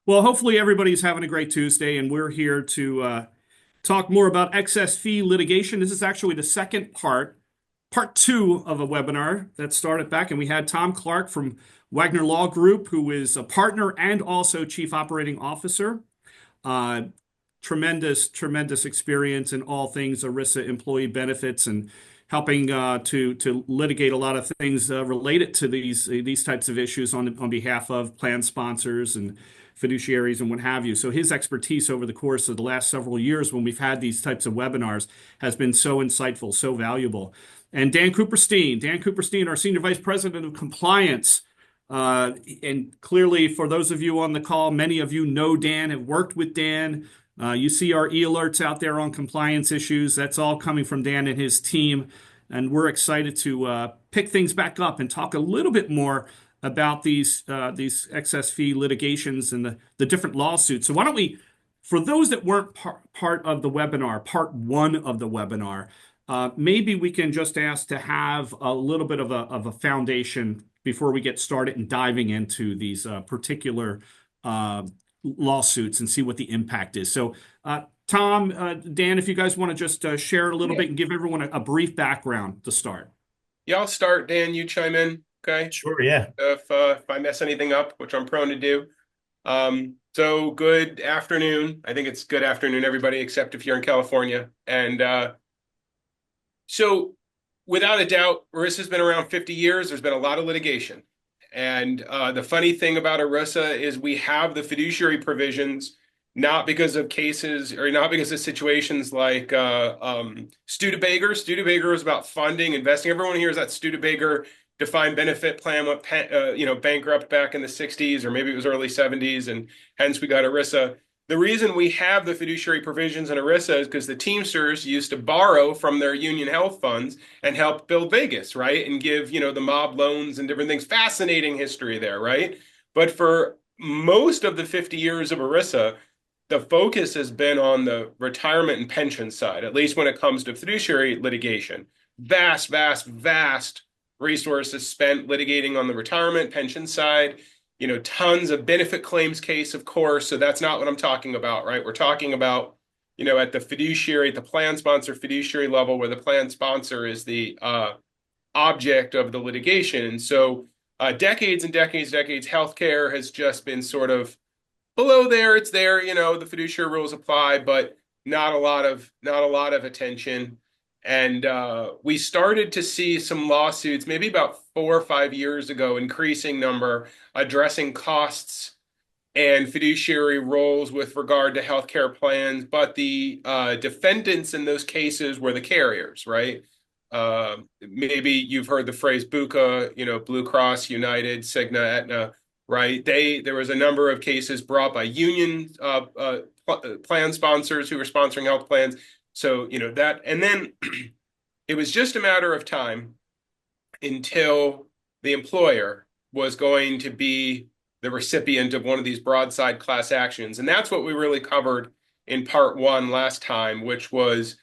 Well, hopefully everybody's having a great Tuesday, and we're here to talk more about excess fee litigation. This is actually the second part two of a webinar that started back, and we had Tom Clark from Wagner Law Group, who is a partner and also chief operating officer. Uh, tremendous experience in all things ERISA employee benefits and helping to litigate a lot of things related to these types of issues on behalf of plan sponsors and fiduciaries and what have you. So his expertise over the course of the last several years when we've had these types of webinars has been so insightful, so valuable. And Dan Cooperstein, our Senior Vice President of Compliance. And clearly, for those of you on the call, many of you know Dan, have worked with Dan. You see our e-alerts out there on compliance issues. That's all coming from Dan and his team. And we're excited to pick things back up and talk a little bit more about these excess fee litigations and the different lawsuits. So why don't we, for those that weren't part of the webinar, part one of the webinar, maybe we can just ask to have a little bit of a foundation before we get started and diving into these particular lawsuits and see what the impact is. So, Tom, Dan, if you guys want to just share a little bit and give everyone a brief background to start. Yeah, I'll start. Dan, you chime in. Okay. Sure, yeah. If I mess anything up, which I'm prone to do. So good afternoon. I think it's good afternoon, everybody, except if you're in California. And so without a doubt, ERISA has been around 50 years. There's been a lot of litigation. And the funny thing about ERISA is we have the fiduciary provisions not because of cases or not because of situations like Studebaker. Studebaker was about funding, investing. Everyone hears that Studebaker defined benefit plan went bankrupt back in the 60s, or maybe it was early 70s, and hence we got ERISA. The reason we have the fiduciary provisions in ERISA is because the Teamsters used to borrow from their union health funds and help build Vegas, right? And give, the mob loans and different things. Fascinating history there, right? But for most of the 50 years of ERISA, the focus has been on the retirement and pension side, at least when it comes to fiduciary litigation. Vast resources spent litigating on the retirement pension side. Tons of benefit claims case, of course. So that's not what I'm talking about, right? We're talking about, at the fiduciary, at the plan sponsor fiduciary level, where the plan sponsor is the object of the litigation. And so decades and decades, healthcare has just been sort of below there. It's there, the fiduciary rules apply, but not a lot of attention. And we started to see some lawsuits maybe about 4 or 5 years ago, increasing number, addressing costs and fiduciary roles with regard to healthcare plans. But the defendants in those cases were the carriers, right? Maybe you've heard the phrase BUCA, Blue Cross, United, Cigna, Aetna, right? There was a number of cases brought by union plan sponsors who were sponsoring health plans. So, that, and then it was just a matter of time until the employer was going to be the recipient of one of these broadside class actions. And that's what we really covered in part one last time, which was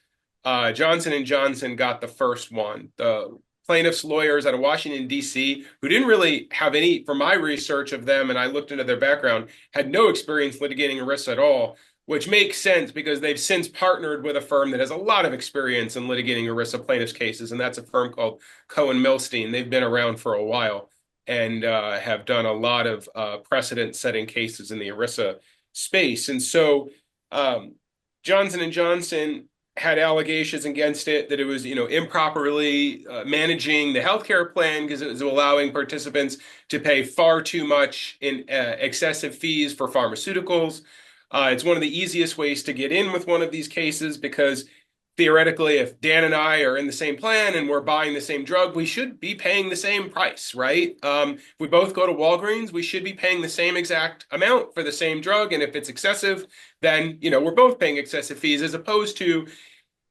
Johnson & Johnson got the first one. The plaintiffs' lawyers out of Washington, D.C., who didn't really have any, from my research of them, and I looked into their background, had no experience litigating ERISA at all, which makes sense because they've since partnered with a firm that has a lot of experience in litigating ERISA plaintiffs' cases, and that's a firm called Cohen Milstein. They've been around for a while and have done a lot of precedent-setting cases in the ERISA space. And so Johnson & Johnson had allegations against it that it was, improperly managing the healthcare plan because it was allowing participants to pay far too much in excessive fees for pharmaceuticals. It's one of the easiest ways to get in with one of these cases because theoretically, if Dan and I are in the same plan and we're buying the same drug, we should be paying the same price, right? If we both go to Walgreens, we should be paying the same exact amount for the same drug. And if it's excessive, then, we're both paying excessive fees, as opposed to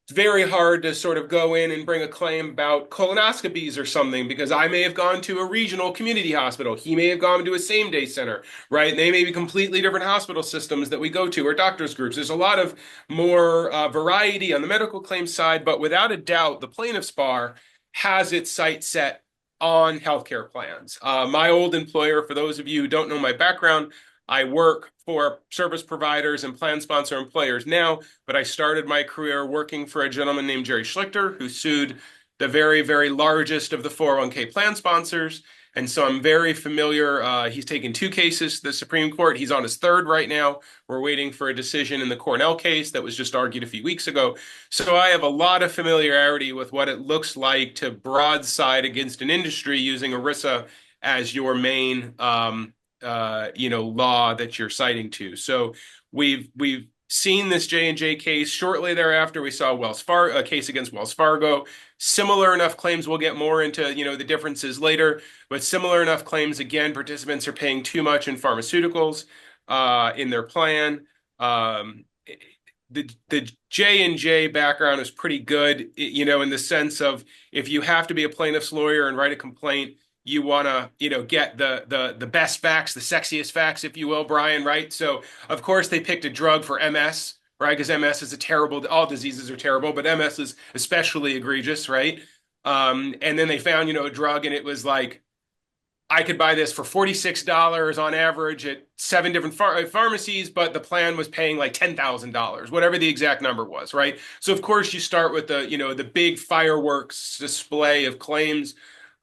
it's very hard to sort of go in and bring a claim about colonoscopies or something because I may have gone to a regional community hospital. He may have gone to a same-day center, right? They may be completely different hospital systems that we go to or doctors groups. There's a lot of more variety on the medical claims side, but without a doubt, the plaintiff's bar has its sights set on healthcare plans. My old employer, for those of you who don't know my background, I work for service providers and plan sponsor employers now, but I started my career working for a gentleman named Jerry Schlichter, who sued the very, very largest of the 401k plan sponsors. And so I'm very familiar. He's taken two cases to the Supreme Court. He's on his third right now. We're waiting for a decision in the Cornell case that was just argued a few weeks ago. So I have a lot of familiarity with what it looks like to broadside against an industry using ERISA as your main law that you're citing to. So we've seen this J&J case. Shortly thereafter, we saw a case against Wells Fargo. Similar enough claims, we'll get more into, the differences later, but similar enough claims, again, participants are paying too much in pharmaceuticals in their plan. The J&J background is pretty good, in the sense of if you have to be a plaintiff's lawyer and write a complaint, you want to, get the best facts, the sexiest facts, if you will, Brian, right? So, of course, they picked a drug for MS, right? Because MS is all diseases are terrible, but MS is especially egregious, right? And then they found, a drug, and it was like, I could buy this for $46 on average at 7 different pharmacies, but the plan was paying like $10,000, whatever the exact number was, right? So of course you start with the big fireworks display of claims,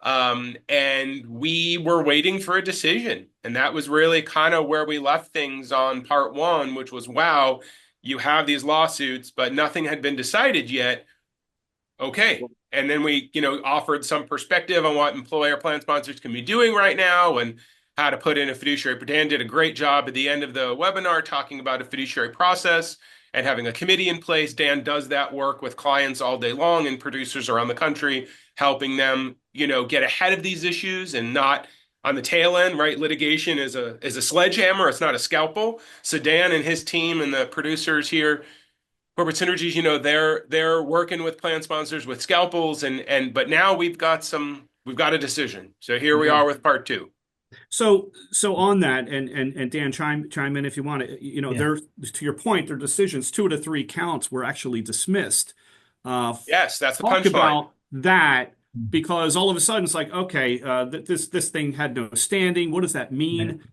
and we were waiting for a decision, and that was really kind of where we left things on part one, which was, wow, you have these lawsuits, but nothing had been decided yet. Okay. And then we, offered some perspective on what employer plan sponsors can be doing right now and how to put in a fiduciary. Dan did a great job at the end of the webinar talking about a fiduciary process and having a committee in place. Dan does that work with clients all day long and producers around the country, helping them, get ahead of these issues and not on the tail end, right? Litigation is a sledgehammer. It's not a scalpel. So Dan and his team and the producers here, Corporate Synergies, they're working with plan sponsors with scalpels, but now we've got a decision. So here we Yeah. are with part two. So on that, and Dan, chime in if you want to. Yeah. There, to your point, their decisions, 2 to 3 counts were actually dismissed. Yes, that's the Talk punchline. about that, because all of a sudden it's like, okay, this thing had no standing. What does that mean?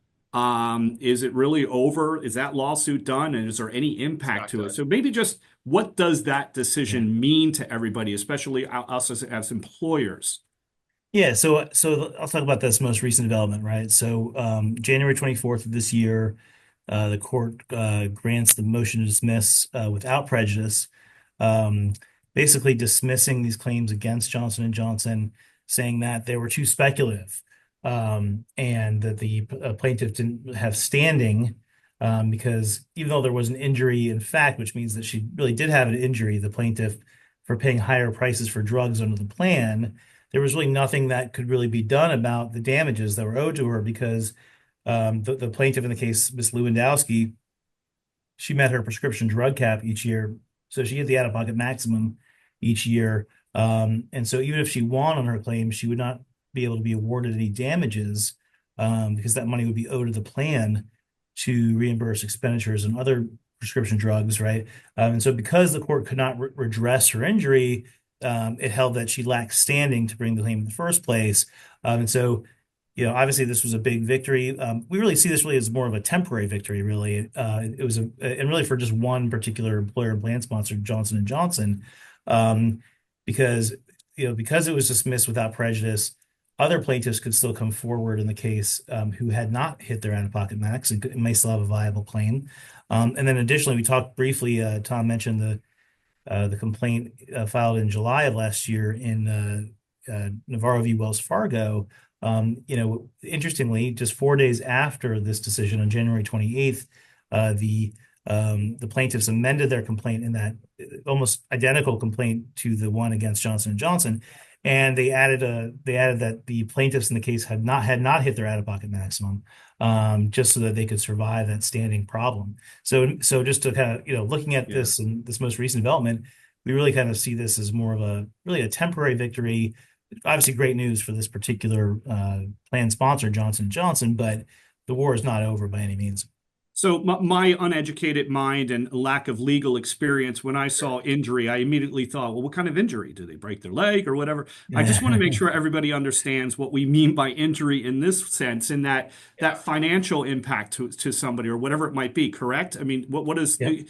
Is it really over? Is that lawsuit done? And is there any impact to it? So maybe just what does that decision mean to everybody, especially us as employers? Yeah, so I'll talk about this most recent development, right? So January 24th of this year, the court grants the motion to dismiss without prejudice, basically dismissing these claims against Johnson & Johnson, saying that they were too speculative, and that the plaintiff didn't have standing, because even though there was an injury in fact, which means that she really did have an injury, the plaintiff, for paying higher prices for drugs under the plan, there was really nothing that could really be done about the damages that were owed to her, because the plaintiff in the case, Ms. Lewandowski, she met her prescription drug cap each year. So she hit the out-of-pocket maximum each year. And so even if she won on her claim, she would not be able to be awarded any damages, because that money would be owed to the plan to reimburse expenditures and other prescription drugs, right? And so because the court could not redress her injury, it held that she lacked standing to bring the claim in the first place. And so, obviously this was a big victory. We really see this really as more of a temporary victory, really. It was and really for just one particular employer and plan sponsor, Johnson & Johnson, because it was dismissed without prejudice, other plaintiffs could still come forward in the case, who had not hit their out-of-pocket max and may still have a viable claim. And then additionally, we talked briefly, Tom mentioned the complaint filed in July of last year in Navarro v. Wells Fargo. Interestingly, just 4 days after this decision on January 28th, the plaintiffs amended their complaint in that almost identical complaint to the one against Johnson & Johnson. And they added that the plaintiffs in the case had not hit their out-of-pocket maximum, just so that they could survive that standing problem. So just to kind of, looking at this and this most recent development, we really kind of see this as more of a temporary victory. Obviously great news for this particular plan sponsor, Johnson & Johnson, but the war is not over by any means. So my uneducated mind and lack of legal experience, when I saw injury, I immediately thought, well, what kind of injury? Do they break their leg or whatever? I just want to make sure everybody understands what we mean by injury in this sense, in that Yeah. financial impact to somebody or whatever it might be, correct? I mean, what is Yep.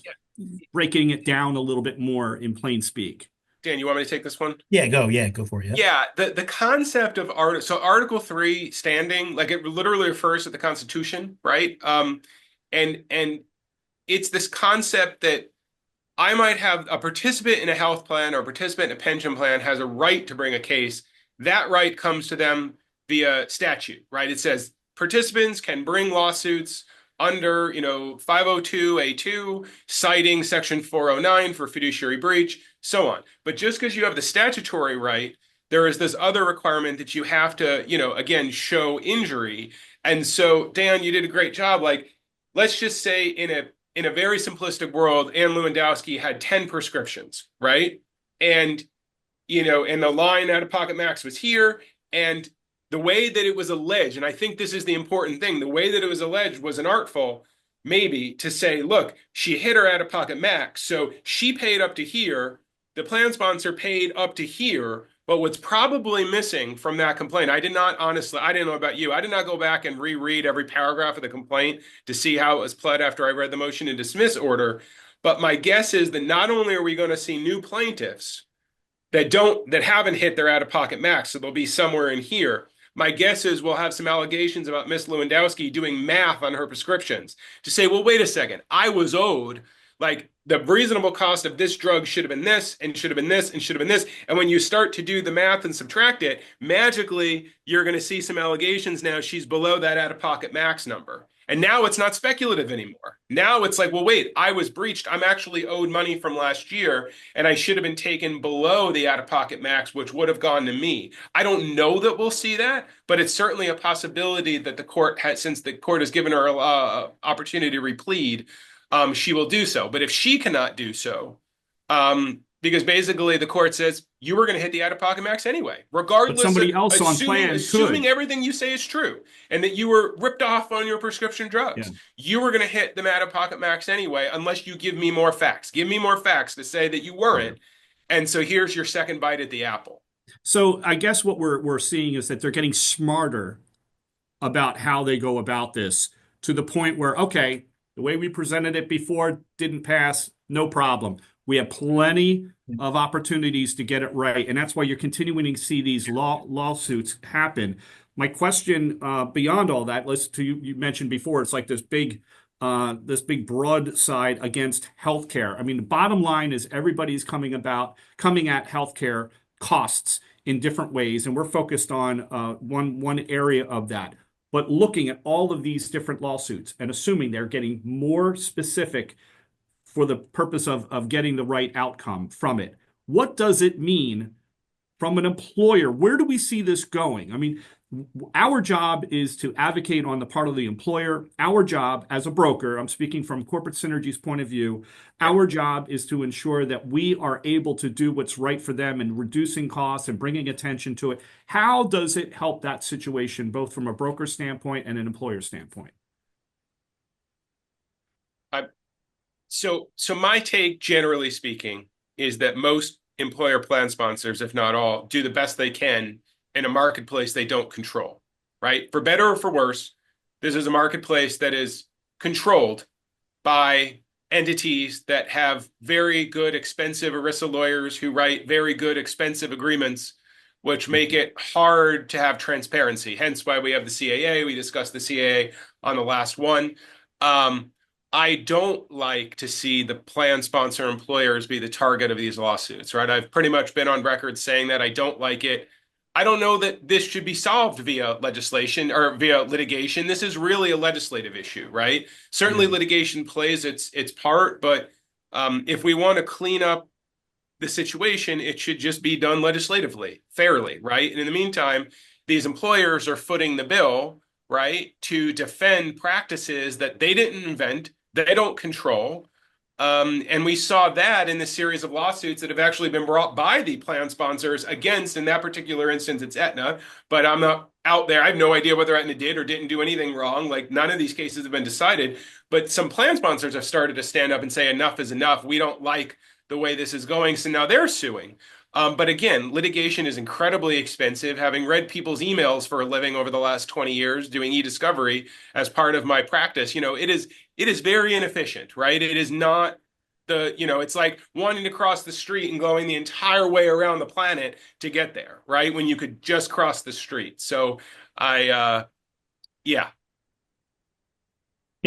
breaking it down a little bit more in plain speak? Dan, you want me to take this one? Yeah, go for it. Yep. Yeah, the concept of Article 3 standing, like it literally refers to the Constitution, right? And it's this concept that I might have a participant in a health plan or a participant in a pension plan has a right to bring a case. That right comes to them via statute, right? It says participants can bring lawsuits under, 502(a)(2), citing Section 409 for fiduciary breach, so on. But just because you have the statutory right, there is this other requirement that you have to, again, show injury. And so, Dan, you did a great job. Like, let's just say in a very simplistic world, Ann Lewandowski had 10 prescriptions, right? And, and the line out of pocket max was here. And the way that it was alleged, and I think this is the important thing, the way that it was alleged was an artful, maybe, to say, look, she hit her out of pocket max. So she paid up to here. The plan sponsor paid up to here. But what's probably missing from that complaint, I didn't know about you. I did not go back and reread every paragraph of the complaint to see how it was pled after I read the motion to dismiss order. But my guess is that not only are we going to see new plaintiffs that haven't hit their out-of-pocket max, so they'll be somewhere in here. My guess is we'll have some allegations about Miss Lewandowski doing math on her prescriptions to say, well, wait a second, I was owed like the reasonable cost of this drug should have been this and should have been this and should have been this. And when you start to do the math and subtract it, magically, you're going to see some allegations now she's below that out-of-pocket max number. And now it's not speculative anymore. Now it's like, well, wait, I was breached. I'm actually owed money from last year, and I should have been taken below the out-of-pocket max, which would have gone to me. I don't know that we'll see that, but it's certainly a possibility that the court has, since the court has given her opportunity to replead, she will do so. But if she cannot do so, because basically the court says you were going to hit the out-of-pocket max anyway, But regardless somebody of else on plan assuming could. everything you say is true and that you were ripped off on your prescription Yeah. drugs. You were going to hit the out-of-pocket max anyway, unless you give me more facts. Give me more facts to say that you weren't. And so here's your second bite at the apple. So I guess what we're seeing is that they're getting smarter about how they go about this to the point where, okay, the way we presented it before didn't pass, no problem. We have plenty of opportunities to get it right. And that's why you're continuing to see these lawsuits happen. My question beyond all that, you mentioned before, it's like this big broadside against healthcare. I mean, the bottom line is everybody's coming at healthcare costs in different ways, and we're focused on one area of that. But looking at all of these different lawsuits and assuming they're getting more specific for the purpose of getting the right outcome from it, what does it mean from an employer? Where do we see this going? I mean, our job is to advocate on the part of the employer. Our job as a broker, I'm speaking from Corporate Synergy's point of view, our job is to ensure that we are able to do what's right for them and reducing costs and bringing attention to it. How does it help that situation, both from a broker standpoint and an employer standpoint? So my take, generally speaking, is that most employer plan sponsors, if not all, do the best they can in a marketplace they don't control, right? For better or for worse, this is a marketplace that is controlled by entities that have very good, expensive ERISA lawyers who write very good, expensive agreements, which make it hard to have transparency. Hence why we have the CAA. We discussed the CAA on the last one. I don't like to see the plan sponsor employers be the target of these lawsuits, right? I've pretty much been on record saying that I don't like it. I don't know that this should be solved via legislation or via litigation. This is really a legislative issue, right? Certainly litigation plays its part, but if we want to clean up the situation, it should just be done legislatively, fairly, right? And in the meantime, these employers are footing the bill, right, to defend practices that they didn't invent, they don't control, And we saw that in the series of lawsuits that have actually been brought by the plan sponsors against, in that particular instance, it's Aetna, but I'm not out there. I have no idea whether Aetna did or didn't do anything wrong. Like none of these cases have been decided, but some plan sponsors have started to stand up and say enough is enough. We don't like the way this is going. So now they're suing. But again, litigation is incredibly expensive. Having read people's emails for a living over the last 20 years doing e-discovery as part of my practice, it is very inefficient, right? It is not it's like wanting to cross the street and going the entire way around the planet to get there, right? When you could just cross the street. So yeah. Yeah,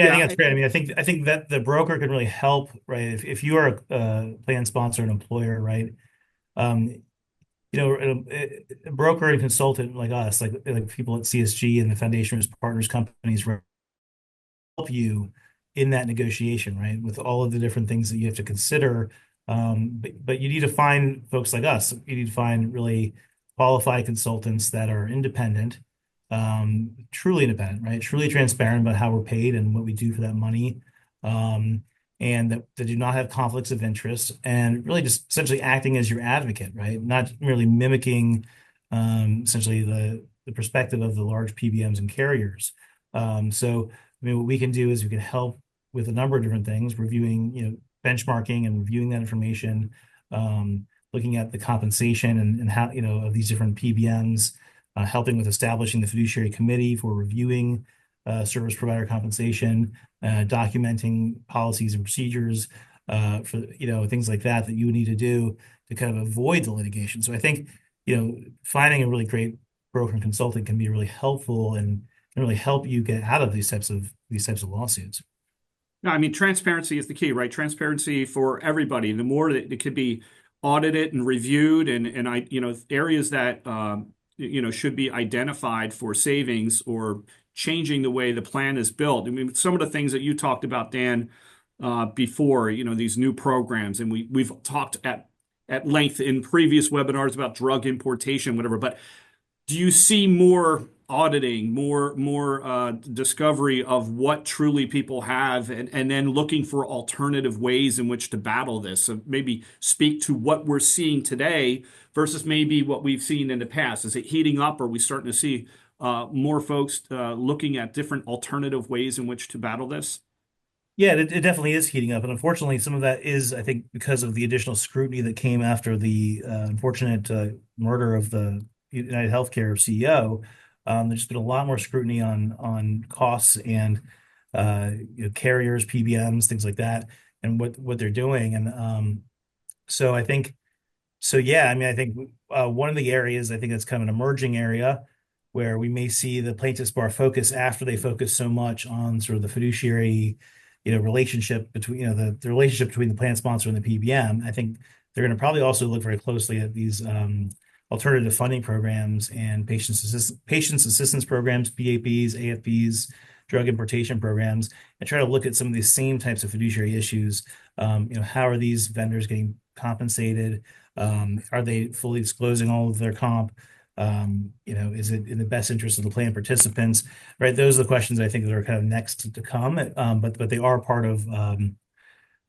I think Yeah, that's great. I mean, I think that the broker can really help, right? If you are a plan sponsor and employer, right? Um, a broker and consultant like us, like people at CSG and the Foundation Risk Partners companies, help you in that negotiation, right? With all of the different things that you have to consider. But you need to find folks like us. You need to find really qualified consultants that are independent, truly independent, right? Truly transparent about how we're paid and what we do for that money. And that do not have conflicts of interest and really just essentially acting as your advocate, right? Not merely mimicking essentially the perspective of the large PBMs and carriers. So I mean, what we can do is we can help with a number of different things, reviewing, benchmarking and reviewing that information, looking at the compensation and how, of these different PBMs, helping with establishing the fiduciary committee for reviewing service provider compensation, documenting policies and procedures for, things like that that you would need to do to kind of avoid the litigation. So I think, finding a really great broker and consultant can be really helpful and really help you get out of these types of lawsuits. no, I mean, transparency is the key, right? Transparency for everybody. The more that it could be audited and reviewed and areas that, should be identified for savings or changing the way the plan is built. I mean, some of the things that you talked about, Dan, before, these new programs, and we've talked at length in previous webinars about drug importation, whatever, but do you see more auditing, more discovery of what truly people have, and then looking for alternative ways in which to battle this? So maybe speak to what we're seeing today versus maybe what we've seen in the past. Is it heating up? Are we starting to see more folks looking at different alternative ways in which to battle this? Yeah, it definitely is heating up, and unfortunately, some of that is, I think, because of the additional scrutiny that came after the unfortunate murder of the United Healthcare CEO. There's been a lot more scrutiny on costs and carriers, PBMs, things like that, and what they're doing. And so I think so. Yeah, I mean, I think one of the areas I think that's kind of an emerging area where we may see the plaintiffs bar focus after they focus so much on sort of the fiduciary relationship between, the relationship between the plan sponsor and the PBM. I think they're going to probably also look very closely at these alternative funding programs and patients assistance programs, PAPs, AFPs, drug importation programs, and try to look at some of these same types of fiduciary issues. How are these vendors getting compensated? Are they fully disclosing all of their comp? Is it in the best interest of the plan participants? Right. Those are the questions I think that are kind of next to come. But they are part of,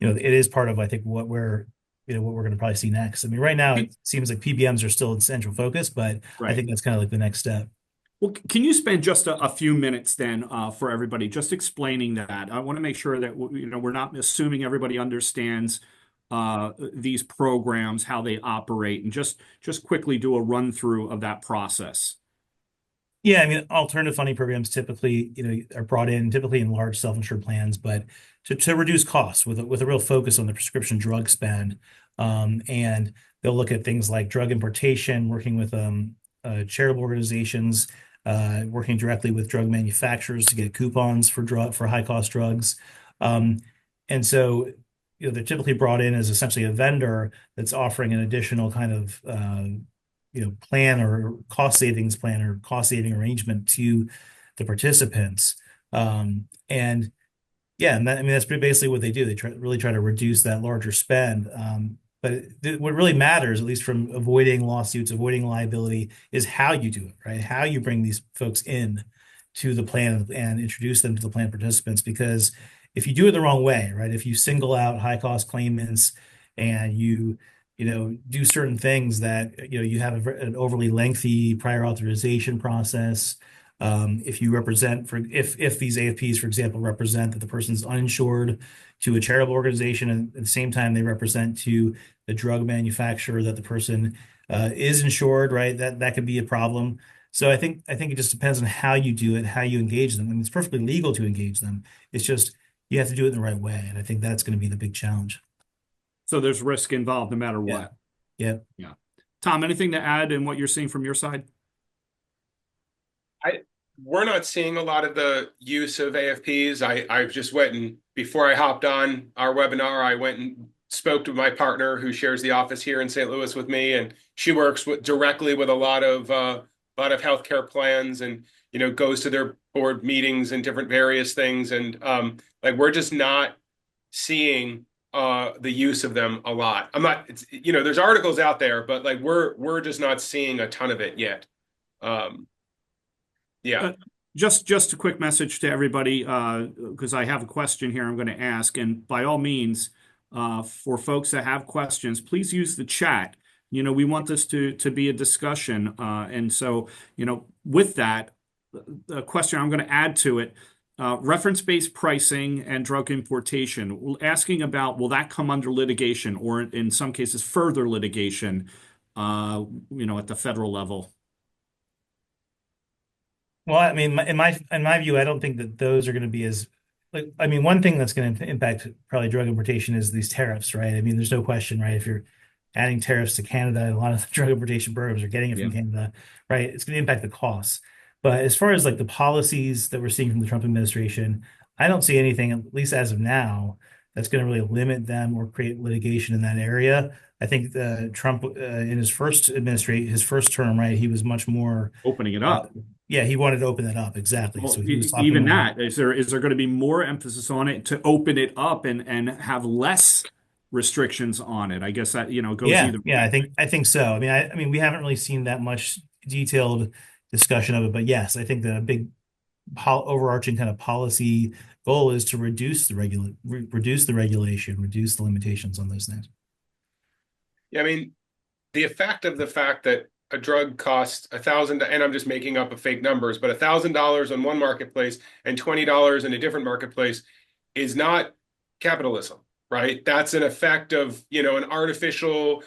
it is part of, I think, what we're going to probably see next. I mean, right now it seems like PBMs are still in central focus, but I Right. think that's kind of like the next step. Well, can you spend just a few minutes then for everybody, just explaining that? I want to make sure that we're not assuming everybody understands these programs, how they operate, and just quickly do a run through of that process. Yeah, I mean, alternative funding programs typically, are brought in typically in large self-insured plans, but to reduce costs with a real focus on the prescription drug spend. And they'll look at things like drug importation, working with charitable organizations, working directly with drug manufacturers to get coupons for high cost drugs. Um, and so, they're typically brought in as essentially a vendor that's offering an additional kind of plan or cost savings plan or cost saving arrangement to the participants. And yeah, and I mean that's basically what they do. They really try to reduce that larger spend. But what really matters, at least from avoiding lawsuits, avoiding liability, is how you do it, right? How you bring these folks in to the plan and introduce them to the plan participants. Because if you do it the wrong way, right? If you single out high cost claimants and do certain things that, you have an overly lengthy prior authorization process. If you represent if these AFPs, for example, represent that the person's uninsured to a charitable organization, and at the same time they represent to the drug manufacturer that the person is insured, right? That could be a problem. So I think it just depends on how you do it, how you engage them. I mean, it's perfectly legal to engage them. It's just you have to do it in the right way, and I think that's going to be the big challenge. So there's risk involved no matter Yeah. what. Yeah. Yeah. Tom, anything to add in what you're seeing from your side? I we're not seeing a lot of the use of AFPs. I just went and before I hopped on our webinar, I went and spoke to my partner who shares the office here in St. Louis with me, and she works directly with a lot of healthcare plans, and goes to their board meetings and different various things, and like we're just not seeing the use of them a lot. I'm not, it's there's articles out there, but like we're just not seeing a ton of it yet. Um, yeah. Uh, just a quick message to everybody, because I have a question here I'm going to ask, and by all means, for folks that have questions, please use the chat. We want this to be a discussion, and so with that, the question I'm going to add to it. Reference-based pricing and drug importation, asking about will that come under litigation or in some cases further litigation, at the federal level? Well, I mean, in my view, I don't think that those are going to be as like. I mean, one thing that's going to impact probably drug importation is these tariffs, right? I mean, there's no question, right? If you're adding tariffs to Canada, and a lot of the drug importation programs are getting it Yeah. from Canada, right? It's going to impact the costs. But as far as like the policies that we're seeing from the Trump administration, I don't see anything, at least as of now, that's going to really limit them or create litigation in that area. I think Trump, in his first term, right, he was much more Opening it uh, up. yeah, he wanted to open that up. Exactly. Well, So he was talking even about, that, is there going to be more emphasis on it to open it up and have less restrictions on it? I guess that, goes yeah, either yeah, I way. think I think so. I mean, we haven't really seen that much detailed discussion of it, but yes, I think that a big overarching kind of policy goal is to reduce the regulation, reduce the limitations on those things. Yeah, I mean, the effect of the fact that a drug costs and I'm just making up a fake numbers, but $1,000 on one marketplace and $20 in a different marketplace is not capitalism, right? That's an effect of, an artificial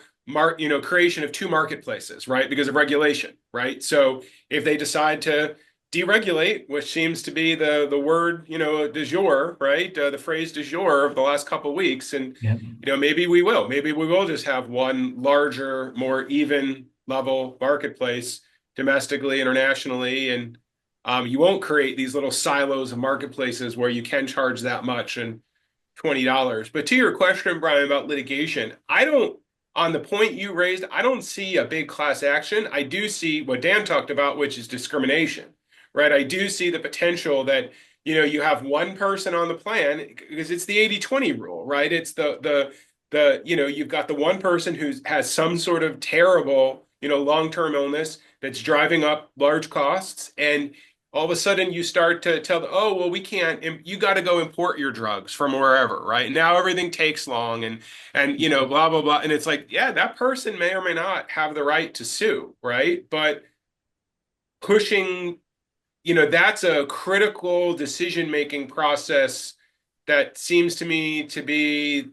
creation of two marketplaces, right? Because of regulation, right? So if they decide to deregulate, which seems to be the word, du jour, right? The phrase du jour of the last couple of weeks, and Yeah. maybe we will just have one larger, more even level marketplace domestically, internationally, and you won't create these little silos of marketplaces where you can charge that much and $20. But to your question, Brian, about litigation, on the point you raised, I don't see a big class action. I do see what Dan talked about, which is discrimination, right? I do see the potential that, you have one person on the plan because it's the 80/20 rule, right? It's you've got the one person who has some sort of terrible, long-term illness that's driving up large costs, and all of a sudden you start to tell them, oh, well, we can't, you got to go import your drugs from wherever, right? Now everything takes long, and blah, blah, blah. And it's like, yeah, that person may or may not have the right to sue, right? But pushing, that's a critical decision-making process that seems to me to be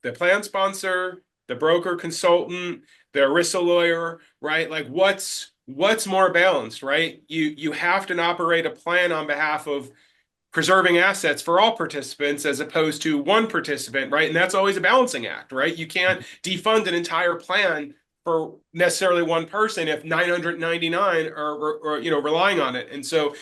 the plan sponsor, the broker consultant, the ERISA lawyer, right? Like what's more balanced, right? You have to operate a plan on behalf of preserving assets for all participants as opposed to one participant, right? And that's always a balancing act, right? You can't defund an entire plan for necessarily one person if 999 are relying on it. And so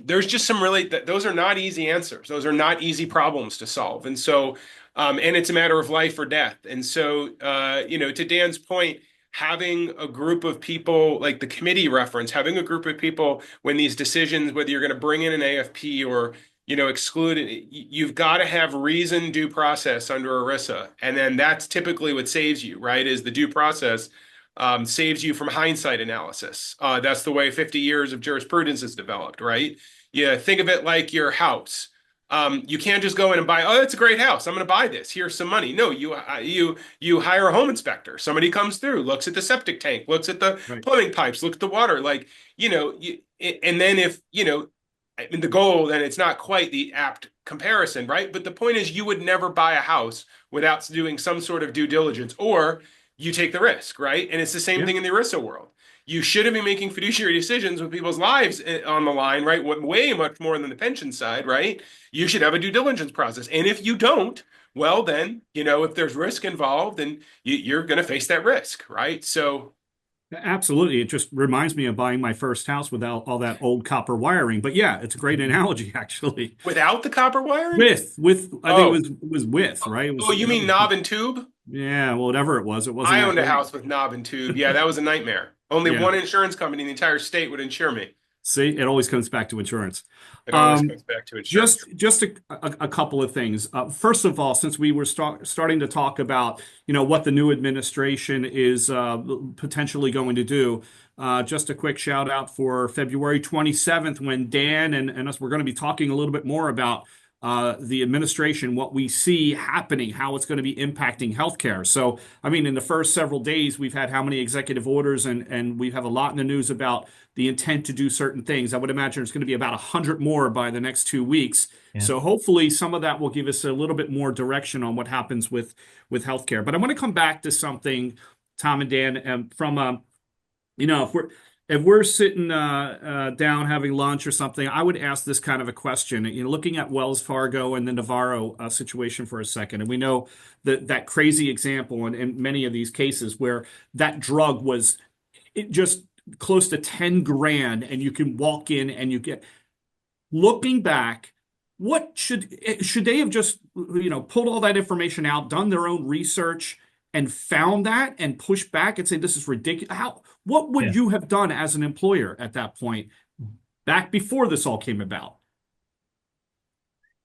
there's just some really those are not easy answers. Those are not easy problems to solve. And so and it's a matter of life or death. And so to Dan's point, having a group of people like the committee reference, having a group of people when these decisions, whether you're going to bring in an AFP or exclude it, you've got to have reasoned due process under ERISA, and then that's typically what saves you, right? Is the due process saves you from hindsight analysis. That's the way 50 years of jurisprudence is developed, right? Yeah, think of it like your house. You can't just go in and buy, oh, it's a great house. I'm going to buy this. Here's some money. No, you hire a home inspector. Somebody comes through, looks at the septic tank, looks at the Right. plumbing pipes, looks at the water. Like, and then if, I mean, the goal, then it's not quite the apt comparison, right? But the point is, you would never buy a house without doing some sort of due diligence, or you take the risk, right? And it's the same Yeah. thing in the ERISA world. You shouldn't be making fiduciary decisions with people's lives on the line, right? Way much more than the pension side, right? You should have a due diligence process. And if you don't, well, then, if there's risk involved, then you're going to face that risk, right? So Absolutely. It just reminds me of buying my first house without all that old copper wiring. But yeah, it's a great analogy, actually. without the copper wiring? I think it Oh, was with, right? It oh, was you mean knob and tube? yeah, well, whatever it was, it wasn't I that owned a great. house with knob and tube. Yeah, that was a nightmare. Only Yeah. one insurance company in the entire state would insure me. See, it always comes back to insurance. It always Um, comes back to insurance. just a couple of things. First of all, since we were starting to talk about, what the new administration is potentially going to do, just a quick shout out for February 27th when Dan and us, we're going to be talking a little bit more about the administration, what we see happening, how it's going to be impacting healthcare. So, I mean, in the first several days, we've had how many executive orders, and we have a lot in the news about the intent to do certain things. I would imagine it's going to be about 100 more by the next 2 weeks. Yeah. So hopefully some of that will give us a little bit more direction on what happens with healthcare. But I want to come back to something, Tom and Dan, from if we're sitting down having lunch or something, I would ask this kind of a question. Looking at Wells Fargo and the Navarro situation for a second, and we know that crazy example in many of these cases where that drug was it just close to 10 grand, and you can walk in and you get. Looking back, what should they have just pulled all that information out, done their own research, and found that and pushed back and say this is ridiculous? What Yeah. would you have done as an employer at that point, back before this all came about?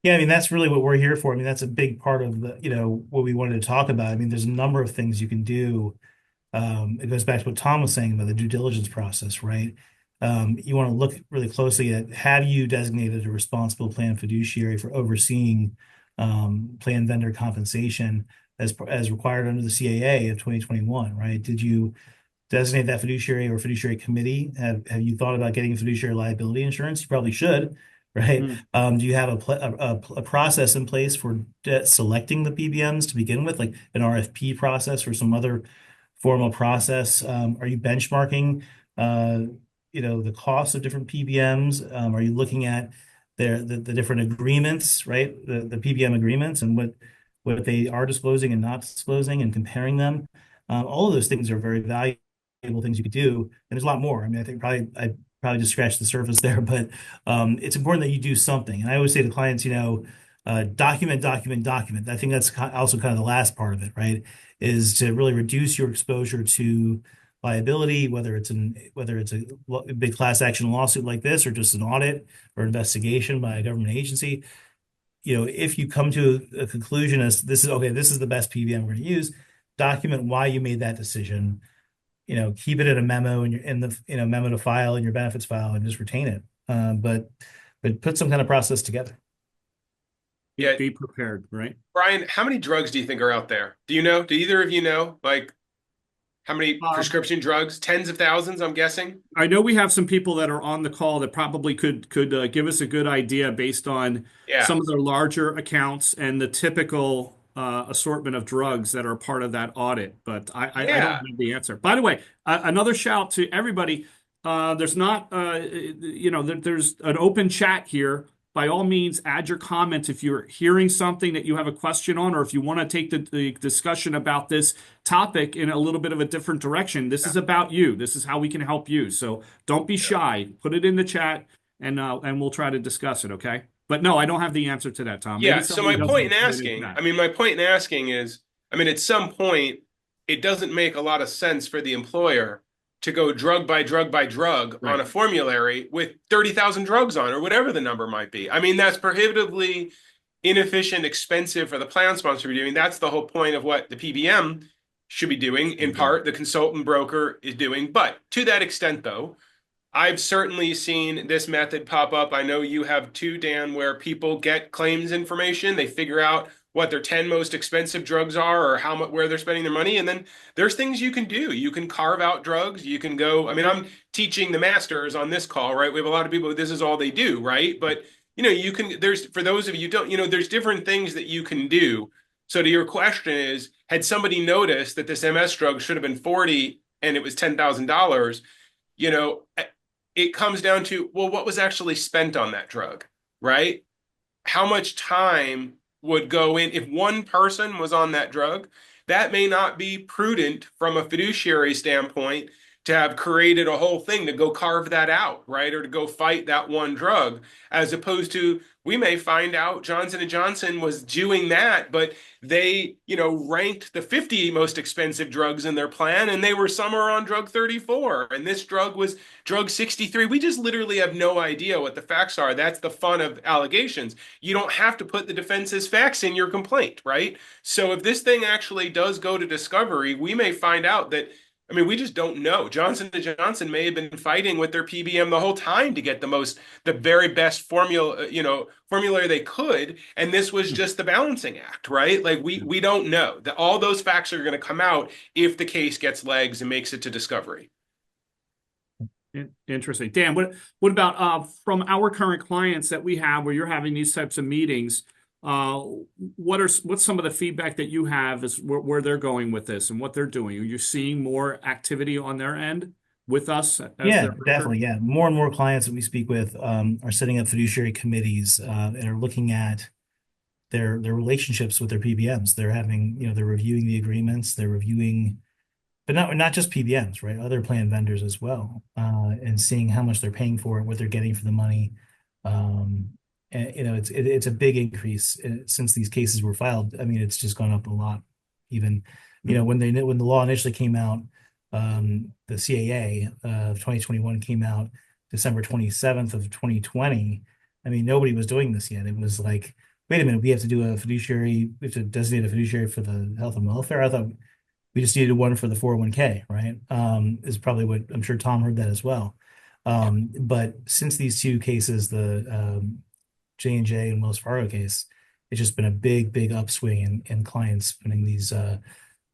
Yeah, I mean, that's really what we're here for. I mean, that's a big part of what we wanted to talk about. I mean, there's a number of things you can do. It goes back to what Tom was saying about the due diligence process, right? You want to look really closely at, have you designated a responsible plan fiduciary for overseeing plan vendor compensation as required under the CAA of 2021, right? Did you designate that fiduciary or fiduciary committee? Have you thought about getting fiduciary liability insurance? You probably should, right? Mm, Do you have a process in place for selecting the PBMs to begin with, like an RFP process or some other formal process? Are you benchmarking, the cost of different PBMs? Are you looking at the different agreements, right? The PBM agreements and what they are disclosing and not disclosing and comparing them. All of those things are very valuable things you could do, and there's a lot more. I mean, I probably just scratched the surface there, but it's important that you do something. And I always say to clients, document, document, document. I think that's also kind of the last part of it, right? Is to really reduce your exposure to liability, whether it's a big class action lawsuit like this, or just an audit or investigation by a government agency. If you come to a conclusion as this is okay, this is the best PBM we're going to use, document why you made that decision. Keep it in a memo in the memo to file in your benefits file and just retain it. But put some kind of process together. Yeah, be prepared, right? Brian, how many drugs do you think are out there? Do you know? Do either of you know? Like, how many Um, prescription drugs? Tens of thousands, I'm guessing. I know we have some people that are on the call that probably could give us a good idea based on Yeah. some of their larger accounts and the typical assortment of drugs that are part of that audit. But I don't Yeah. have the answer. By the way, another shout to everybody. There's not there's an open chat here. By all means, add your comments if you're hearing something that you have a question on, or if you want to take the discussion about this topic in a little bit of a different direction. This Yeah. is about you. This is how we can help you. So don't be Yeah. shy. Put it in the chat, and we'll try to discuss it. Okay. But no, I don't have the answer to that, Tom. Maybe Yeah. So somebody my does point in put it in asking, chat. I mean, my point in asking is, I mean, at some point, it doesn't make a lot of sense for the employer to go drug by drug by drug on Right. a formulary with 30,000 drugs on, or whatever the number might be. I mean, that's prohibitively inefficient, expensive for the plan sponsor to be doing. That's the whole point of what the PBM should be doing. In part, the consultant broker is doing. But to that extent, though, I've certainly seen this method pop up. I know you have too, Dan, where people get claims information. They figure out what their 10 most expensive drugs are or how much where they're spending their money. And then there's things you can do. You can carve out drugs. You can go, I mean, I'm teaching the masters on this call, right? We have a lot of people, this is all they do, right? But you can, there's, for those of you who don't, there's different things that you can do. So to your question is, had somebody noticed that this MS drug should have been 40 and it was $10,000, you know, it comes down to, well, what was actually spent on that drug, right? How much time would go in if one person was on that drug? That may not be prudent from a fiduciary standpoint to have created a whole thing to go carve that out, right? Or to go fight that one drug, as opposed to we may find out Johnson & Johnson was doing that, but they, ranked the 50 most expensive drugs in their plan and they were somewhere on drug 34 and this drug was drug 63. We just literally have no idea what the facts are. That's the fun of allegations. You don't have to put the defense's facts in your complaint, right? So if this thing actually does go to discovery, we may find out that, I mean, we just don't know. Johnson & Johnson may have been fighting with their PBM the whole time to get the very best formula, formulary they could, and this was just the balancing act, right? Like we don't know. That all those facts are going to come out if the case gets legs and makes it to discovery. Interesting. Dan, what about from our current clients that we have where you're having these types of meetings? What's some of the feedback that you have is where they're going with this and what they're doing? Are you seeing more activity on their end with us as Yeah, their broker? definitely. Yeah. More and more clients that we speak with are setting up fiduciary committees and are looking at their relationships with their PBMs. They're having, they're reviewing the agreements, they're reviewing, but not just PBMs, right? Other plan vendors as well, and seeing how much they're paying for it, what they're getting for the money. And, it's a big increase since these cases were filed. I mean, it's just gone up a lot. Even, when the law initially came out, the CAA of 2021 came out December 27th of 2020. I mean, nobody was doing this yet. It was like, wait a minute, we have to do a fiduciary, we have to designate a fiduciary for the health and welfare. I thought we just needed one for the 401k, right? Is probably what I'm sure Tom heard that as well. But since these two cases, the J&J and Wells Fargo case, it's just been a big upswing in clients putting these,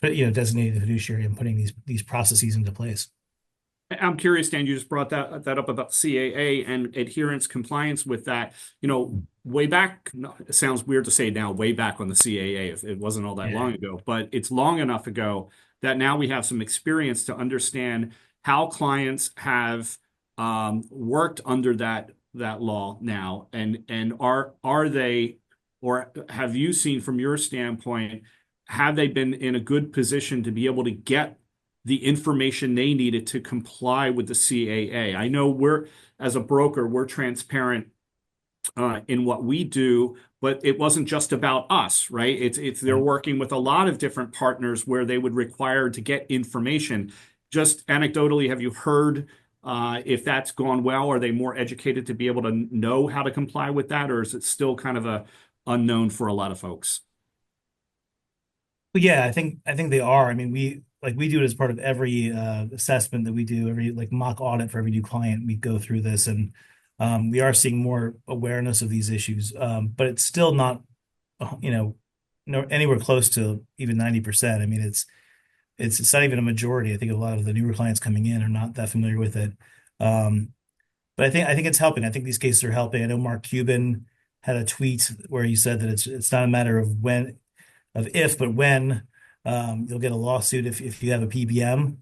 designating the fiduciary and putting these processes into place. I'm curious, Dan, you just brought that up about CAA and adherence compliance with that. Way back, it sounds weird to say now, way back on the CAA, it wasn't all that Yeah. long ago, but it's long enough ago that now we have some experience to understand how clients have worked under that law now, and are they, or have you seen from your standpoint, have they been in a good position to be able to get the information they needed to comply with the CAA? I know as a broker, we're transparent in what we do, but it wasn't just about us, right? They're Right. working with a lot of different partners where they would require to get information. Just anecdotally, have you heard if that's gone well? Are they more educated to be able to know how to comply with that, or is it still kind of a unknown for a lot of folks? But yeah, I think they are. I mean, we do it as part of every assessment that we do, every like mock audit for every new client. We go through this, and we are seeing more awareness of these issues. But it's still not, no anywhere close to even 90%. I mean, it's not even a majority. I think a lot of the newer clients coming in are not that familiar with it. Um, but I think it's helping. I think these cases are helping. I know Mark Cuban had a tweet where he said that it's not a matter of if, but when you'll get a lawsuit if you have a PBM.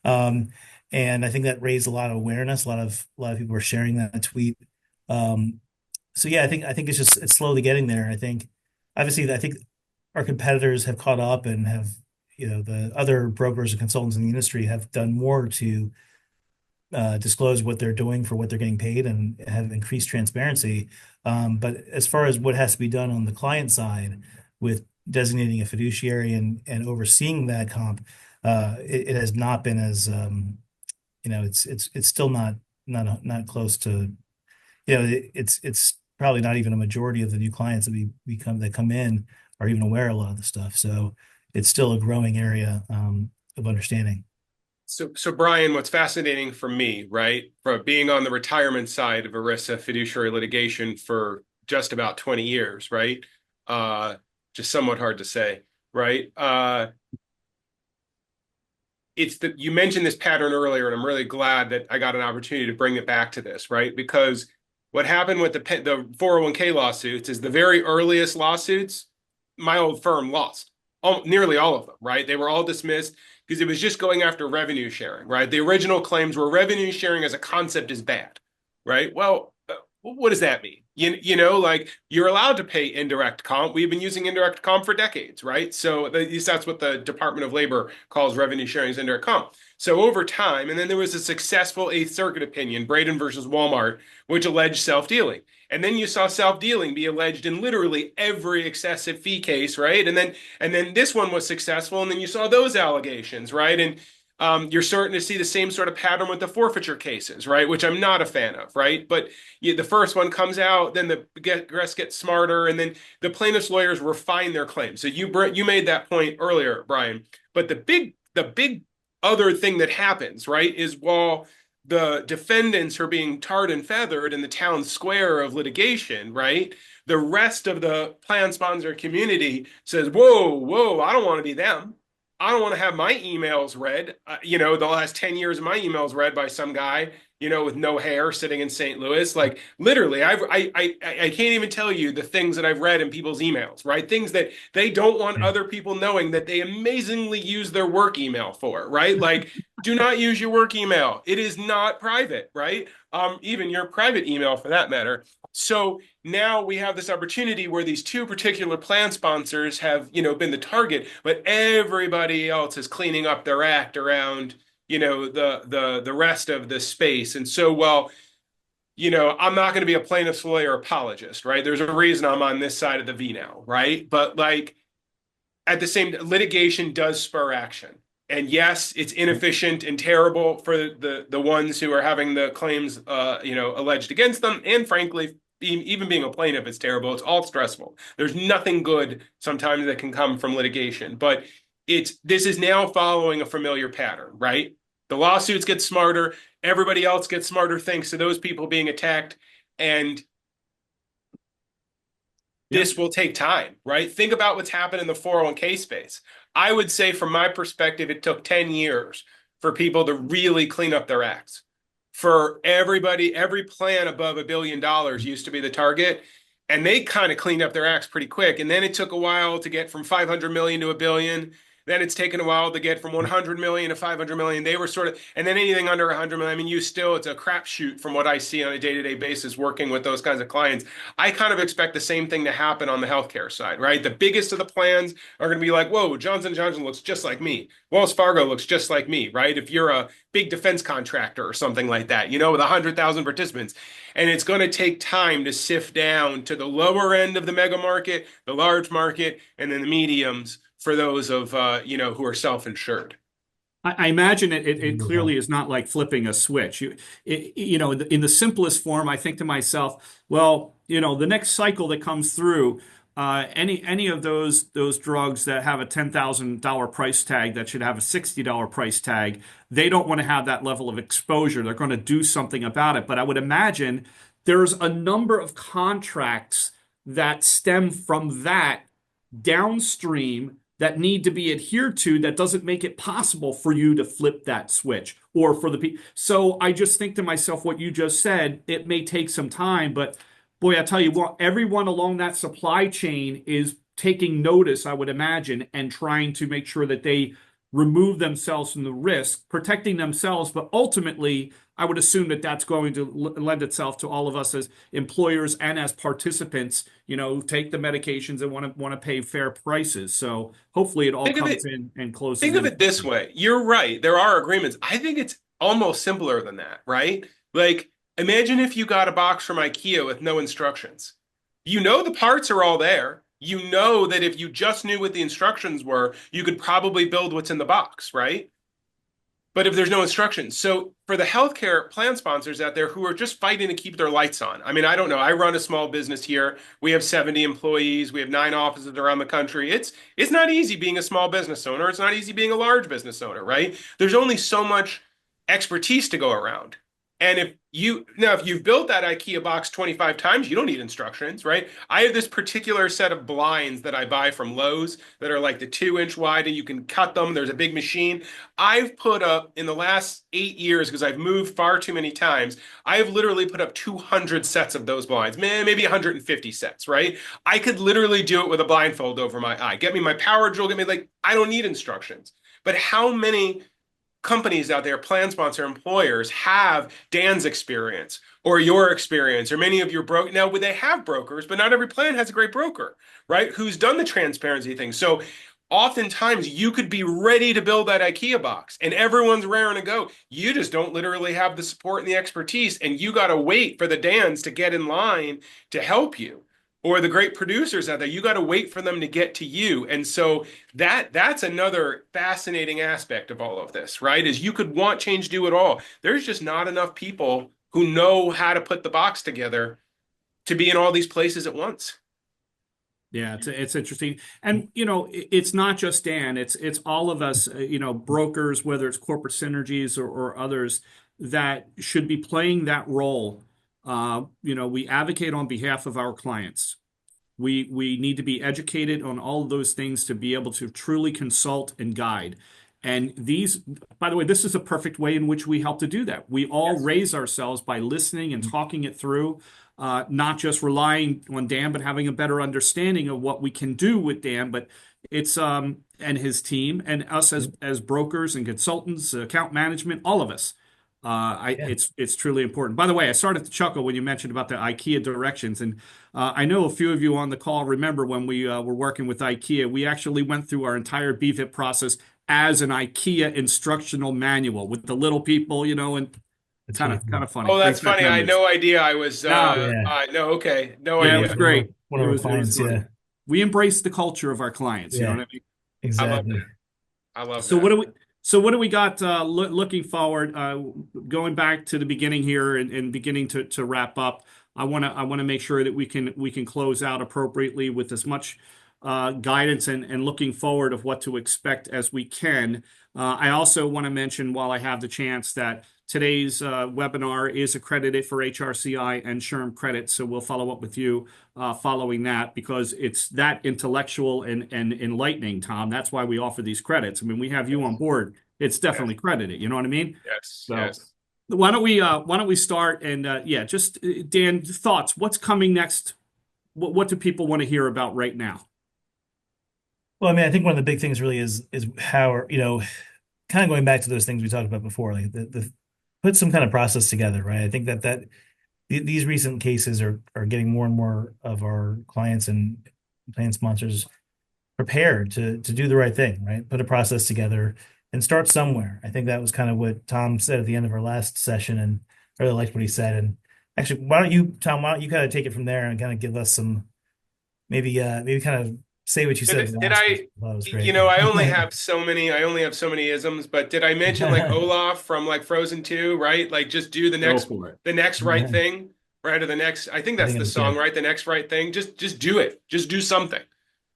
um, and I think that raised a lot of awareness. A lot of people were sharing that tweet. Um, so yeah, I think it's slowly getting there. I think our competitors have caught up and have, the other brokers and consultants in the industry have done more to disclose what they're doing for what they're getting paid and have increased transparency. But as far as what has to be done on the client side with designating a fiduciary and overseeing that comp, it has not been as it's still not close to, it's probably not even a majority of the new clients that come in are even aware of a lot of the stuff. So it's still a growing area of understanding. So Brian, what's fascinating for me, right, for being on the retirement side of ERISA fiduciary litigation for just about 20 years, right? Uh, just somewhat hard to say, right? It's that you mentioned this pattern earlier, and I'm really glad that I got an opportunity to bring it back to this, right? Because what happened with the 401k lawsuits is the very earliest lawsuits, my old firm lost nearly all of them, right? They were all dismissed because it was just going after revenue sharing, right? The original claims were revenue sharing as a concept is bad, right? Well, what does that mean? Like you're allowed to pay indirect comp. We've been using indirect comp for decades, right? So at least that's what the Department of Labor calls revenue sharing as indirect comp. So over time, and then there was a successful Eighth Circuit opinion, Braden versus Walmart, which alleged self-dealing. And then you saw self-dealing be alleged in literally every excessive fee case, right? And then this one was successful, and then you saw those allegations, right? And you're starting to see the same sort of pattern with the forfeiture cases, right? Which I'm not a fan of, right? But the first one comes out, then the rest get smarter, and then the plaintiffs' lawyers refine their claims. So you made that point earlier, Brian. But the big other thing that happens, right, is while the defendants are being tarred and feathered in the town square of litigation, right? The rest of the plan sponsor community says, whoa, whoa, I don't want to be them. I don't want to have my emails read, the last 10 years of my emails read by some guy, with no hair sitting in St. Louis. Like literally, I can't even tell you the things that I've read in people's emails, right? Things that they don't want other people knowing that they amazingly use their work email for, right? Like, do not use your work email. It is not private, right? Even your private email for that matter. So now we have this opportunity where these two particular plan sponsors have, been the target, but everybody else is cleaning up their act around, the rest of the space. And so, well, I'm not going to be a plaintiff's lawyer apologist, right? There's a reason I'm on this side of the V now, right? But like at the same litigation does spur action. And yes, it's inefficient and terrible for the ones who are having the claims alleged against them. And frankly, even being a plaintiff is terrible. It's all stressful. There's nothing good sometimes that can come from litigation. But this is now following a familiar pattern, right? The lawsuits get smarter, everybody else gets smarter thanks to those people being attacked. And Yep. this will take time, right? Think about what's happened in the 401k space. I would say, from my perspective, it took 10 years for people to really clean up their acts. For everybody, every plan above $1 billion used to be the target, and they kind of cleaned up their acts pretty quick. And then it took a while to get from 500 million to a billion. Then it's taken a while to get from 100 million to 500 million. They were sort of, and then anything under 100 million. I mean, it's a crapshoot from what I see on a day-to-day basis working with those kinds of clients. I kind of expect the same thing to happen on the healthcare side, right? The biggest of the plans are going to be like, whoa, Johnson & Johnson looks just like me. Wells Fargo looks just like me, right? If you're a big defense contractor or something like that, with 100,000 participants. And it's going to take time to sift down to the lower end of the mega market, the large market, and then the mediums for those of who are self-insured. I imagine it clearly is not like flipping a switch. In the simplest form, I think to myself, well, the next cycle that comes through, any of those drugs that have a $10,000 price tag that should have a $60 price tag, they don't want to have that level of exposure. They're going to do something about it. But I would imagine there's a number of contracts that stem from that downstream that need to be adhered to that doesn't make it possible for you to flip that switch or for the people. So I just think to myself, what you just said, it may take some time, but boy, I tell you what, everyone along that supply chain is taking notice, I would imagine, and trying to make sure that they remove themselves from the risk, protecting themselves, but ultimately, I would assume that that's going to lend itself to all of us as employers and as participants, take the medications and want to pay fair prices. So hopefully it all Think of comes it, in and closes think of in. it this way. You're right. There are agreements. I think it's almost simpler than that, right? Like, imagine if you got a box from IKEA with no instructions. The parts are all there. You know that if you just knew what the instructions were, you could probably build what's in the box, right? but if there's no instructions. So for the healthcare plan sponsors out there who are just fighting to keep their lights on, I mean, I don't know. I run a small business here. We have 70 employees. We have 9 offices around the country. It's not easy being a small business owner. It's not easy being a large business owner, right? There's only so much expertise to go around. And if you've built that IKEA box 25 times, you don't need instructions, right? I have this particular set of blinds that I buy from Lowe's that are like the 2 inch wide and you can cut them. There's a big machine. I've put up in the last 8 years, because I've moved far too many times, I have literally put up 200 sets of those blinds, man, maybe 150 sets, right? I could literally do it with a blindfold over my eye. Get me my power drill, I don't need instructions. But how many companies out there, plan sponsor employers, have Dan's experience or your experience or many of your broker? Now, they have brokers, but not every plan has a great broker, right? Who's done the transparency thing. So oftentimes you could be ready to build that IKEA box and everyone's raring to go. You just don't literally have the support and the expertise, and you got to wait for the Dans to get in line to help you. Or the great producers out there, you got to wait for them to get to you. And so that's another fascinating aspect of all of this, right? Is you could want change, do it all. There's just not enough people who know how to put the box together to be in all these places at once. Yeah, it's interesting. And it's not just Dan, it's all of us, brokers, whether it's corporate synergies or others that should be playing that role. We advocate on behalf of our clients. We need to be educated on all of those things to be able to truly consult and guide. And by the way, this is a perfect way in which we help to do that. We all Yes. raise ourselves by listening and talking it through, not just relying on Dan, but having a better understanding of what we can do with Dan, but it's and his team and us as brokers and consultants, account management, all of us. Yeah, It's truly important. By the way, I started to chuckle when you mentioned about the IKEA directions, and I know a few of you on the call remember when we were working with IKEA. We actually went through our entire BVIP process as an IKEA instructional manual with the little people, and that's kind really of kind cool. of funny. Oh, that's Brings back funny. I had memories. no idea I was No, Yeah, no, okay. No yeah, it yeah, was idea. great. one It of our was clients. great. Yeah, We embrace the culture of our clients. You know yeah, what I mean? I love that. exactly. I love So that. what do we got looking forward? Going back to the beginning here and beginning to wrap up. I want to make sure that we can close out appropriately with as much guidance and looking forward of what to expect as we can. I also want to mention, while I have the chance, that today's webinar is accredited for HRCI and SHRM credit. So we'll follow up with you following that, because it's that intellectual and enlightening, Tom. That's why we offer these credits. I mean, we have you on Yes. board. It's Yes. definitely credited. You know what I mean? Yes. So Yes. why don't we start and yeah, just Dan, thoughts. What's coming next? What do people want to hear about right now? Well, I mean, I think one of the big things really is how, kind of going back to those things we talked about before, like the put some kind of process together, right? I think that these recent cases are getting more and more of our clients and plan sponsors prepared to do the right thing, right? Put a process together and start somewhere. I think that was kind of what Tom said at the end of our last session, and I really liked what he said. And actually, Tom, why don't you kind of take it from there and kind of give us some maybe kind of say what you said at the Did last session. I, That was great. I only have so many isms, but did I mention like Olaf from like Frozen 2, right? Like just do Go for it. the next right thing, right? Or the next, I think I that's think it the was song, good. right? The next right thing. Just do it. Just do something,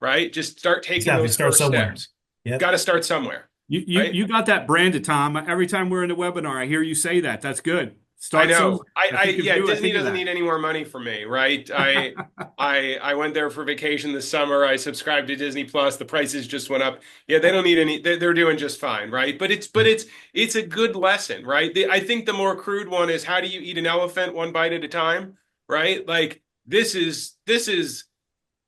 right? Just start taking Exactly. those Start first somewhere. steps. Yep. Got to start somewhere, You you right? you got that branded, Tom. Every time we're in a webinar, I hear you say that. That's good. I Start know. somewhere. I think of Yeah, you. I Disney think of doesn't that. need any more money from me, right? I went there for vacation this summer. I subscribed to Disney Plus. The prices just went up. Yeah, they don't need any. They're doing just fine, right? But it's a good lesson, right? I think the more crude one is, how do you eat an elephant one bite at a time, right? Like this is.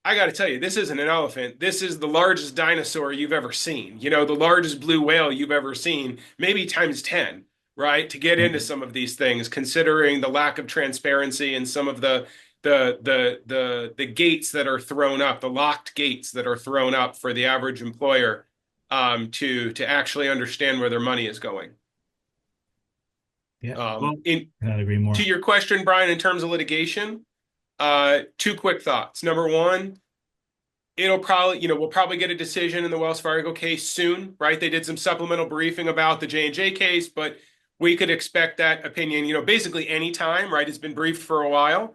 I got to tell you, this isn't an elephant. This is the largest dinosaur you've ever seen. The largest blue whale you've ever seen, maybe times 10, right? To get into some of these things, considering the lack of transparency and some of the gates that are thrown up, the locked gates that are thrown up for the average employer, to actually understand where their money is going. Yeah. Well, In Cannot agree To more. your question, Brian, in terms of litigation, two quick thoughts. Number one, it'll probably, we'll probably get a decision in the Wells Fargo case soon, right? They did some supplemental briefing about the J&J case, but we could expect that opinion, basically any time, right? It's been briefed for a while.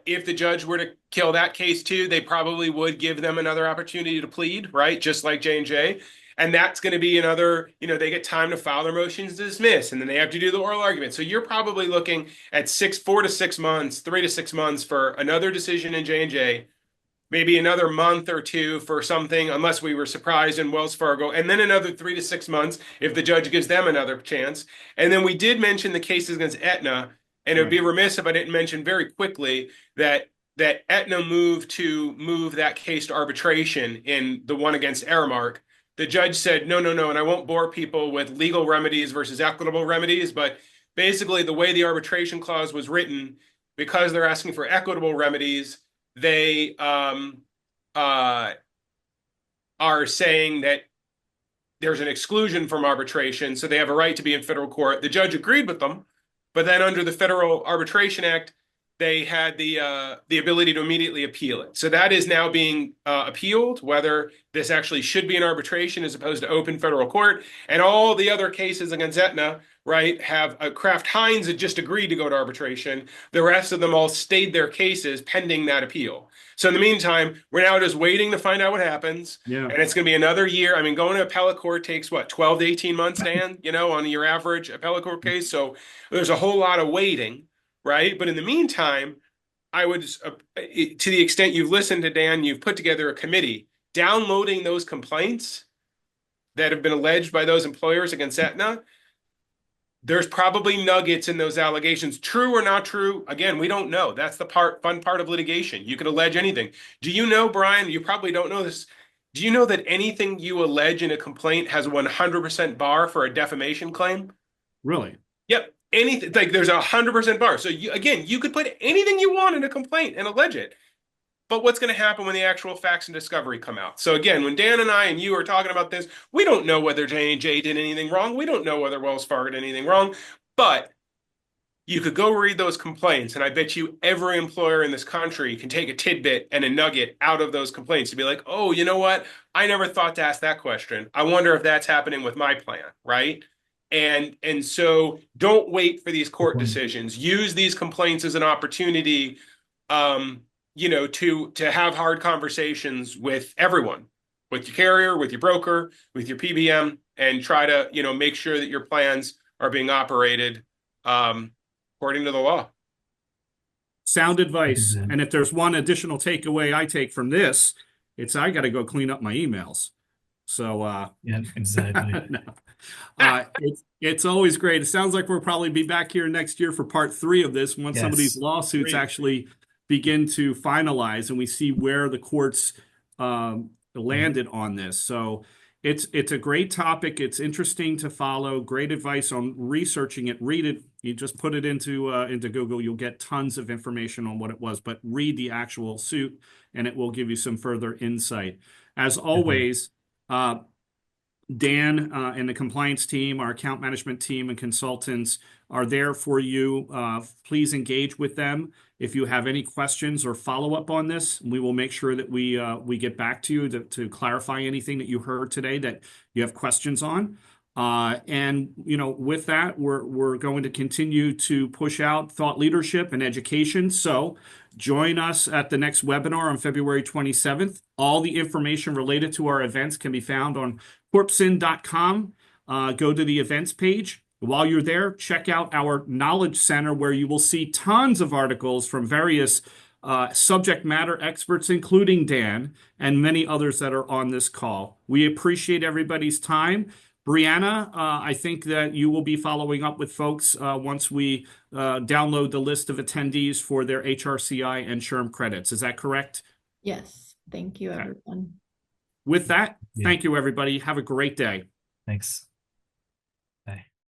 If the judge were to kill that case too, they probably would give them another opportunity to plead, right? Just like J&J. And that's going to be another, they get time to file their motions to dismiss, and then they have to do the oral argument. So you're probably looking at 4 to 6 months, 3 to 6 months for another decision in J&J, maybe another month or two for something, unless we were surprised in Wells Fargo, and then another 3 to 6 months if the judge gives them another chance. And then we did mention the cases against Aetna, and it would be remiss if I didn't mention very quickly that Aetna moved to move that case to arbitration in the one against Aramark. The judge said, no, no, no, and I won't bore people with legal remedies versus equitable remedies, but basically the way the arbitration clause was written, because they're asking for equitable remedies, they are saying that there's an exclusion from arbitration, so they have a right to be in federal court. The judge agreed with them, but then under the Federal Arbitration Act, they had the ability to immediately appeal it. So that is now being appealed, whether this actually should be an arbitration as opposed to open federal court. And all the other cases against Aetna, right, have Kraft Heinz had just agreed to go to arbitration. The rest of them all stayed their cases pending that appeal. So in the meantime, we're now just waiting to find out what happens. Yeah. And it's going to be another year. I mean, going to appellate court takes what, 12 to 18 months, Dan, on your average appellate court case. So there's a whole lot of waiting, right? But in the meantime, I would, to the extent you've listened to Dan, you've put together a committee downloading those complaints that have been alleged by those employers against Aetna. There's probably nuggets in those allegations. True or not true? Again, we don't know. That's the fun part of litigation. You can allege anything. Do you know, Brian, you probably don't know this. Do you know that anything you allege in a complaint has a 100% bar for a defamation claim? Really? Yep. Anything, like there's 100% bar. So you could put anything you want in a complaint and allege it. But what's going to happen when the actual facts and discovery come out? So again, when Dan and I and you are talking about this, we don't know whether J&J did anything wrong. We don't know whether Wells Fargo did anything wrong. But you could go read those complaints, and I bet you every employer in this country can take a tidbit and a nugget out of those complaints to be like, oh, you know what? I never thought to ask that question. I wonder if that's happening with my plan, right? And so don't wait for these court decisions. Use these complaints as an opportunity, to have hard conversations with everyone, with your carrier, with your broker, with your PBM, and try to, make sure that your plans are being operated according to the law. Sound advice. And if there's one additional takeaway I take from this, it's I got to go clean up my emails. So, yeah, exactly. no. It's always great. It sounds like we'll probably be back here next year for part 3 of this once some of these lawsuits actually begin to finalize and we see where the courts landed on this. So it's a great topic. It's interesting to follow. Great advice on researching it. Read it. You just put it into Google. You'll get tons of information on what it was, but read the actual suit and it will give you some further insight. As always, Dan and the compliance team, our account management team and consultants are there for you. Please engage with them. If you have any questions or follow-up on this, we will make sure that we get back to you to clarify anything that you heard today that you have questions on. And with that, we're going to continue to push out thought leadership and education. So join us at the next webinar on February 27th. All the information related to our events can be found on corpsin.com. Go to the events page. While you're there, check out our Knowledge Center where you will see tons of articles from various subject matter experts, including Dan and many others that are on this call. We appreciate everybody's time. Brianna, I think that you will be following up with folks once we download the list of attendees for their HRCI and SHRM credits. Is that correct? Yes. Thank you, everyone. With that, thank you, everybody. Have a great day. Thanks.